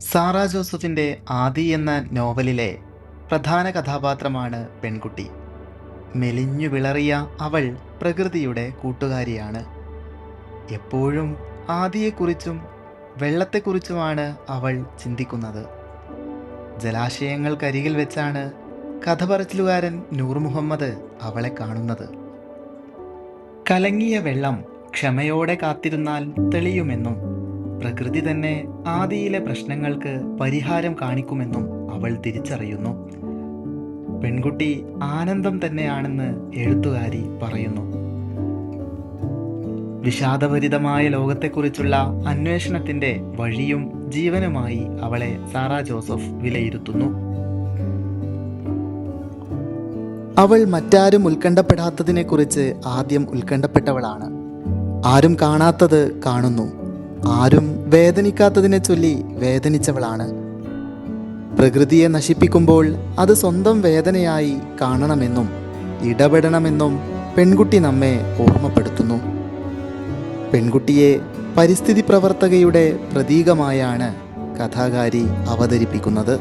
Sarah ജോസഫിൻ്റെ ആദി എന്ന നോവലിലെ പ്രധാന കഥാപാത്രമാണ് പെൺകുട്ടി. മെലിഞ്ഞു വിളറിയ അവൾ പ്രകൃതിയുടെ കൂട്ടുകാരിയാണ്. എപ്പോഴും ആദിയെക്കുറിച്ചും വെള്ളത്തെക്കുറിച്ചുമാണ് അവൾ ചിന്തിക്കുന്നത്. ജലാശയങ്ങൾക്കരികിൽ വെച്ചാണ് കഥ പറച്ചിലുകാരൻ നൂർ മുഹമ്മദ് അവളെ കാണുന്നത്. കലങ്ങിയ വെള്ളം ക്ഷമയോടെ കാത്തിരുന്നാൽ തെളിയുമെന്നും പ്രകൃതി തന്നെ ആദിയിലെ പ്രശ്നങ്ങൾക്ക് പരിഹാരം കാണിക്കുമെന്നും അവൾ തിരിച്ചറിയുന്നു. പെൺകുട്ടി ആനന്ദം തന്നെയാണെന്ന് എഴുത്തുകാരി പറയുന്നു. വിഷാദഭരിതമായ ലോകത്തെക്കുറിച്ചുള്ള അന്വേഷണത്തിൻ്റെ വഴിയും ജീവനുമായി അവളെ സാറാ ജോസഫ് വിലയിരുത്തുന്നു. അവൾ മറ്റാരും ഉത്കണ്ഠപ്പെടാത്തതിനെക്കുറിച്ച് ആദ്യം ഉത്കണ്ഠപ്പെട്ടവളാണ്. ആരും കാണാത്തത് കാണുന്നു, ആരും വേദനിക്കാത്തതിനെ ചൊല്ലി വേദനിച്ചവളാണ്. പ്രകൃതിയെ നശിപ്പിക്കുമ്പോൾ അത് സ്വന്തം വേദനയായി കാണണമെന്നും ഇടപെടണമെന്നും പെൺകുട്ടി നമ്മെ ഓർമ്മപ്പെടുത്തുന്നു. പെൺകുട്ടിയെ പരിസ്ഥിതി പ്രവർത്തകയുടെ പ്രതീകമായാണ് കഥാകാരി അവതരിപ്പിക്കുന്നത്.